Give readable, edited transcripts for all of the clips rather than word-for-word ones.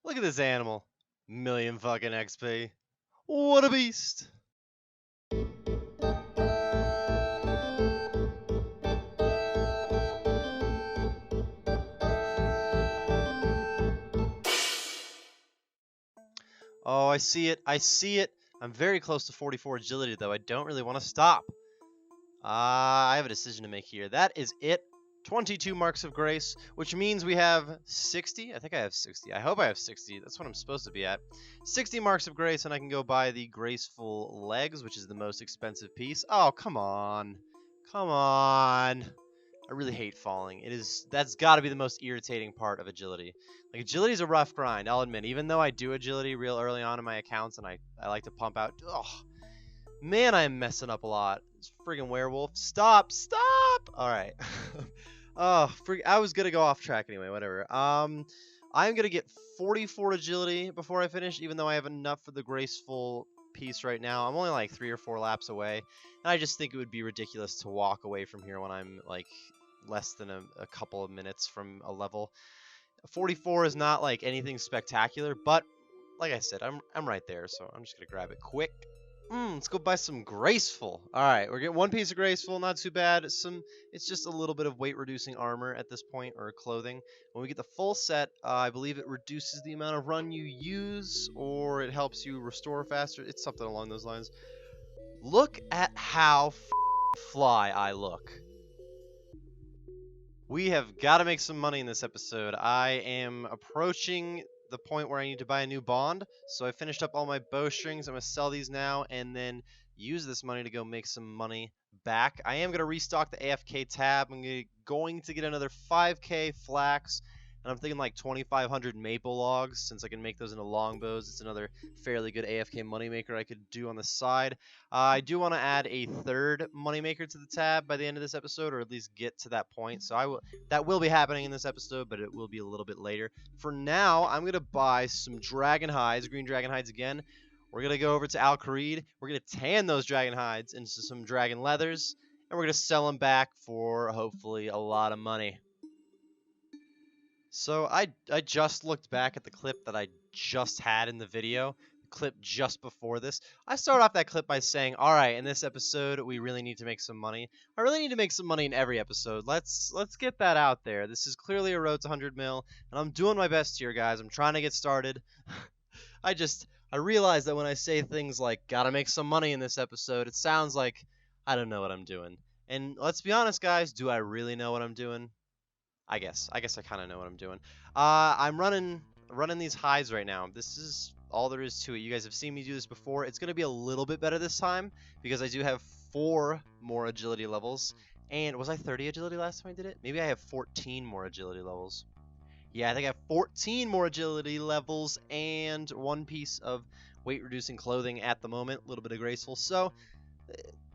Look at this animal. Million fucking XP. What a beast. Oh, I see it. I see it. I'm very close to 44 agility, though. I don't really want to stop. I have a decision to make here. That is it. 22 marks of grace, which means we have 60. I think I have 60. I hope I have 60. That's what I'm supposed to be at. 60 marks of grace, and I can go buy the graceful legs, which is the most expensive piece. Oh, come on. Come on. I really hate falling. That's got to be the most irritating part of agility. Like, agility is a rough grind, I'll admit. Even though I do agility real early on in my accounts, and I like to pump out. Oh, man, I am messing up a lot. This friggin' werewolf. Stop! Stop! Alright. Oh, I was gonna go off track anyway, whatever. I'm gonna get 44 agility before I finish, even though I have enough for the graceful piece right now. I'm only like 3 or 4 laps away, and I just think it would be ridiculous to walk away from here when I'm like less than a couple of minutes from a level. 44 is not like anything spectacular, but like I said, I'm right there, so I'm just gonna grab it quick. Let's go buy some graceful. All right, we're getting one piece of graceful, not too bad. It's just a little bit of weight reducing armor at this point, or clothing. When we get the full set, I believe it reduces the amount of run you use, or it helps you restore faster. It's something along those lines. Look at how fly I look. We have got to make some money in this episode. I am approaching the point where I need to buy a new bond, so I finished up all my bowstrings. I'm going to sell these now and then use this money to go make some money back. I am going to restock the AFK tab. I'm going to get another 5k flax, and I'm thinking like 2,500 maple logs, since I can make those into longbows. It's another fairly good AFK moneymaker I could do on the side. I do want to add a third moneymaker to the tab by the end of this episode, or at least get to that point. So that will be happening in this episode, but it will be a little bit later. For now, I'm going to buy some Dragonhides, green Dragonhides again. We're going to go over to Al Kharid. We're going to tan those Dragonhides into some dragon leathers, and we're going to sell them back for hopefully a lot of money. So I just looked back at the clip that I just had in the video, the clip just before this. I started off that clip by saying, all right, in this episode, we really need to make some money. I really need to make some money in every episode. Let's get that out there. This is clearly a road to 100 mil, and I'm doing my best here, guys. I'm trying to get started. I realize that when I say things like, gotta make some money in this episode, it sounds like I don't know what I'm doing. And let's be honest, guys, do I really know what I'm doing? I guess I kind of know what I'm doing. I'm running these hides right now. This is all there is to it. You guys have seen me do this before. It's going to be a little bit better this time because I do have 4 more agility levels. And was I 30 agility last time I did it? Maybe I have 14 more agility levels. Yeah, I think I have 14 more agility levels and 1 piece of weight reducing clothing at the moment. A little bit of graceful. So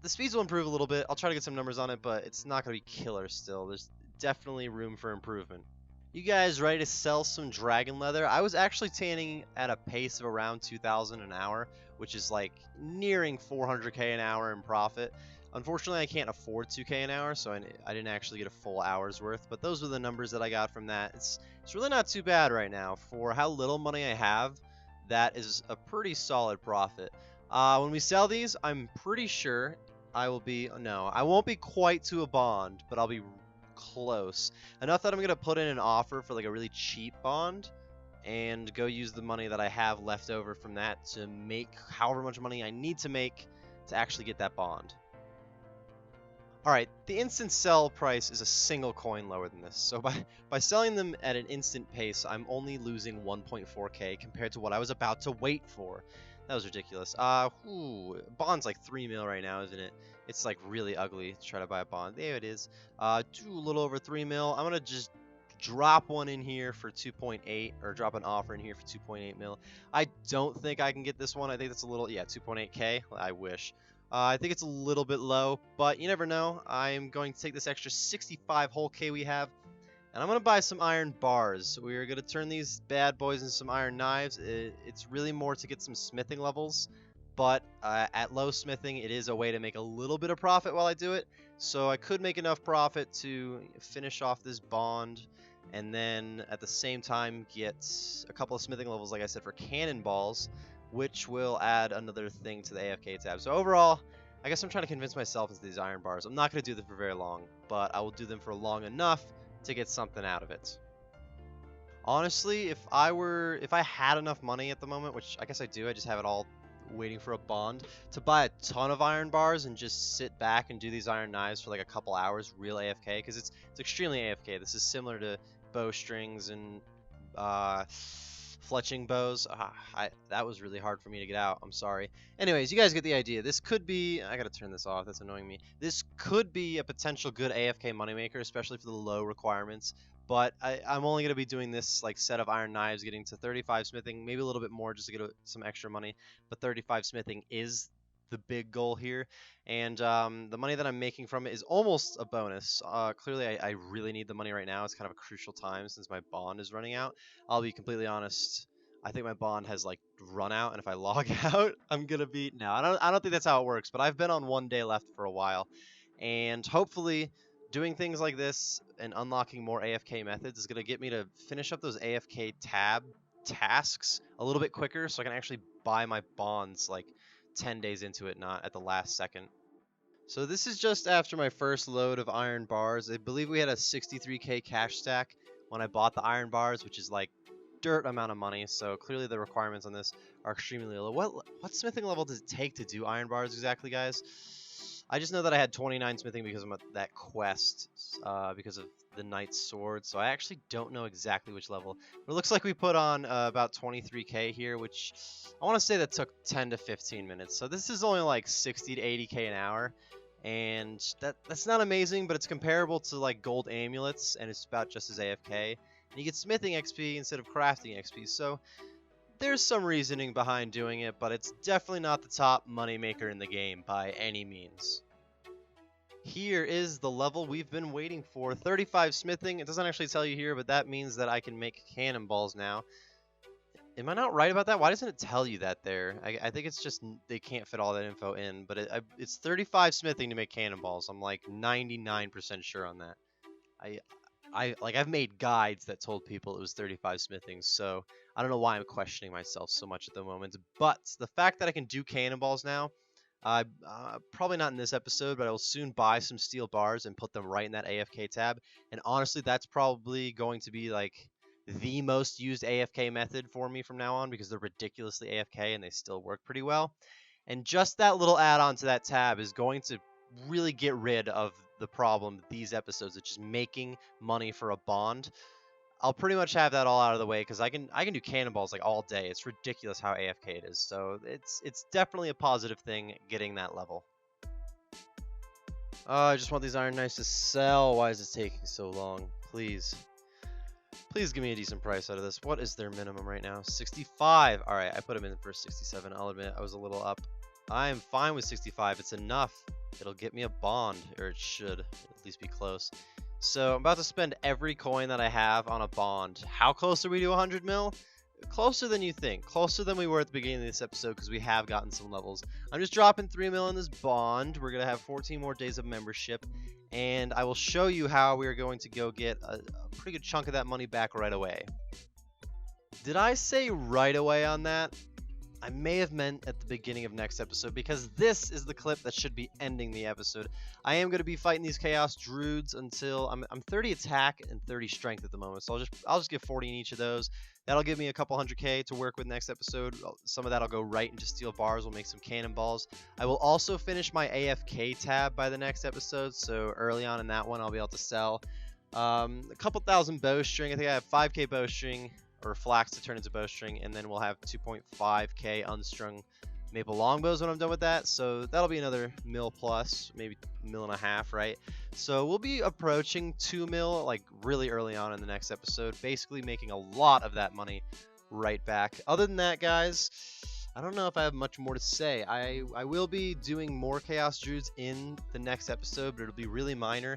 the speeds will improve a little bit. I'll try to get some numbers on it, but it's not going to be killer still. There's definitely room for improvement. You guys ready to sell some dragon leather? I was actually tanning at a pace of around 2,000 an hour, which is like nearing 400k an hour in profit. Unfortunately, I can't afford 2k an hour, so I didn't actually get a full hour's worth, but those were the numbers that I got from that. It's really not too bad right now. For how little money I have, that is a pretty solid profit. When we sell these, I'm pretty sure I won't be quite to a bond, but I'll be close enough that I'm gonna put in an offer for like a really cheap bond and go use the money that I have left over from that to make however much money I need to make to actually get that bond. Alright, the instant sell price is a single coin lower than this, so by selling them at an instant pace, I'm only losing 1.4k compared to what I was about to wait for. That was ridiculous. Bond's like 3 mil right now, isn't it? It's like really ugly to try to buy a bond. There it is. A little over 3 mil. I'm gonna just drop one in here for 2.8, or drop an offer in here for 2.8 mil. I don't think I can get this one. I think that's a little, 2.8k. I wish. I think it's a little bit low, but you never know. I'm going to take this extra 65 whole K we have, and I'm going to buy some iron bars. We're going to turn these bad boys into some iron knives. It's really more to get some smithing levels, but at low smithing, it is a way to make a little bit of profit while I do it. So I could make enough profit to finish off this bond and then at the same time get a couple of smithing levels, like I said, for cannonballs, which will add another thing to the AFK tab. So overall, I guess I'm trying to convince myself into these iron bars. I'm not going to do them for very long, but I will do them for long enough to get something out of it. Honestly, if I had enough money at the moment, which I guess I do, I just have it all waiting for a bond, to buy a ton of iron bars and just sit back and do these iron knives for like a couple hours, real AFK, because it's extremely AFK. This is similar to bowstrings and fletching bows. That was really hard for me to get out. I'm sorry. Anyways, you guys get the idea. This could be... I gotta turn this off. That's annoying me. This could be a potential good AFK moneymaker, especially for the low requirements. But I'm only going to be doing this like set of iron knives, getting to 35 smithing, maybe a little bit more just to get some extra money. But 35 smithing is the big goal here. And the money that I'm making from it is almost a bonus. Clearly, I really need the money right now. It's kind of a crucial time since my bond is running out. I'll be completely honest. I think my bond has like run out, and if I log out, I'm gonna be... No, I don't think that's how it works. But I've been on 1 day left for a while, and hopefully doing things like this and unlocking more AFK methods is going to get me to finish up those AFK tab tasks a little bit quicker so I can actually buy my bonds like 10 days into it, not at the last second. So this is just after my first load of iron bars. I believe we had a 63k cash stack when I bought the iron bars, which is like dirt amount of money. So clearly the requirements on this are extremely low. What smithing level does it take to do iron bars exactly, guys? I just know that I had 29 smithing because of that quest, because of the knight's sword. So I actually don't know exactly which level. But it looks like we put on about 23k here, which I want to say that took 10 to 15 minutes. So this is only like 60 to 80k an hour. And that's not amazing, but it's comparable to like gold amulets, and it's about just as AFK. And you get smithing XP instead of crafting XP. So there's some reasoning behind doing it, but it's definitely not the top moneymaker in the game by any means. Here is the level we've been waiting for, 35 smithing. It doesn't actually tell you here, but that means that I can make cannonballs now. Am I not right about that? Why doesn't it tell you that there? I think it's just they can't fit all that info in, but it's 35 smithing to make cannonballs. I'm like 99% sure on that. I've made guides that told people it was 35 smithing, so I don't know why I'm questioning myself so much at the moment. But the fact that I can do cannonballs now, probably not in this episode, but I will soon buy some steel bars and put them right in that AFK tab. And honestly, that's probably going to be like the most used AFK method for me from now on, because they're ridiculously AFK and they still work pretty well. And just that little add-on to that tab is going to really get rid of the problem these episodes of just making money for a bond. I'll pretty much have that all out of the way because I can do cannonballs like all day. It's ridiculous how AFK it is. So it's definitely a positive thing getting that level. I just want these iron knives to sell. Why is it taking so long? Please give me a decent price out of this. What is their minimum right now? 65. All right, I put them in for 67. I'll admit I was a little up. I am fine with 65. It's enough. It'll get me a bond, or it should at least be close. So I'm about to spend every coin that I have on a bond. How close are we to 100 mil? Closer than you think. Closer than we were at the beginning of this episode, because we have gotten some levels. I'm just dropping 3 mil in this bond. We're going to have 14 more days of membership. And I will show you how we are going to go get a pretty good chunk of that money back right away. Did I say right away on that? I may have meant at the beginning of next episode, because this is the clip that should be ending the episode. I am going to be fighting these Chaos Druids until I'm 30 attack and 30 strength at the moment. So I'll just get 40 in each of those. That'll give me a couple 100k to work with next episode. Some of that'll go right into steel bars. We'll make some cannonballs. I will also finish my AFK tab by the next episode. So early on in that one, I'll be able to sell a couple thousand bowstring. I think I have 5k bowstring, or flax to turn into bowstring, and then we'll have 2.5k unstrung maple longbows when I'm done with that. So that'll be another mil plus, maybe mil and a half, right? So we'll be approaching 2 mil like really early on in the next episode, basically making a lot of that money right back. Other than that, guys, I don't know if I have much more to say. I will be doing more Chaos Druids in the next episode, but it'll be really minor.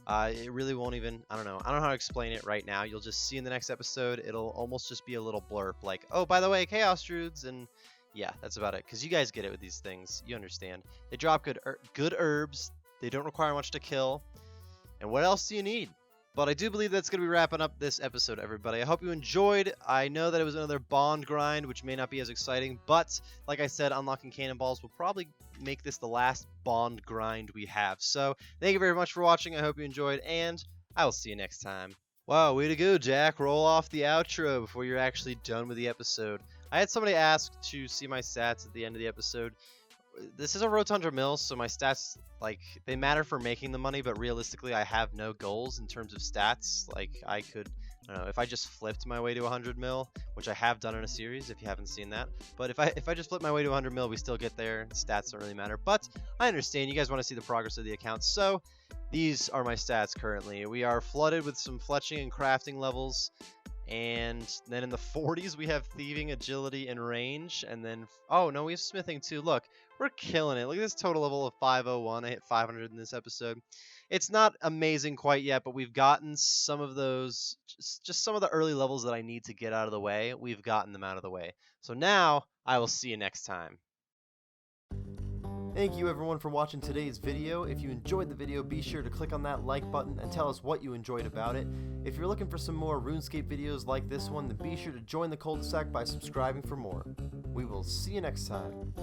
It really won't even, I don't know how to explain it right now. You'll just see in the next episode, it'll almost just be a little blurb like, oh, by the way, Chaos Druids, and yeah, that's about it. Because you guys get it with these things. You understand. They drop good herbs. They don't require much to kill. And what else do you need? But I do believe that's going to be wrapping up this episode, everybody. I hope you enjoyed. I know that it was another bond grind, which may not be as exciting, but like I said, unlocking cannonballs will probably make this the last bond grind we have. So thank you very much for watching. I hope you enjoyed, and I will see you next time. Wow, way to go, Jack. Roll off the outro before you're actually done with the episode. I had somebody ask to see my stats at the end of the episode. This is a Rotundra mill, so my stats, like, they matter for making the money, but realistically I have no goals in terms of stats. Like, I could, I don't know, if I just flipped my way to 100 mil, which I have done in a series if you haven't seen that, but if I just flip my way to 100 mil, we still get there. Stats don't really matter, but I understand you guys want to see the progress of the account, so these are my stats currently. We are flooded with some fletching and crafting levels. And then in the 40s, we have thieving, agility, and range. And then, oh no, we have smithing too. Look, we're killing it. Look at this total level of 501. I hit 500 in this episode. It's not amazing quite yet, but we've gotten some of those, just some of the early levels that I need to get out of the way. We've gotten them out of the way. So now, I will see you next time. Thank you everyone for watching today's video. If you enjoyed the video, be sure to click on that like button and tell us what you enjoyed about it. If you're looking for some more RuneScape videos like this one, then be sure to join the cul-de-sac by subscribing for more. We will see you next time.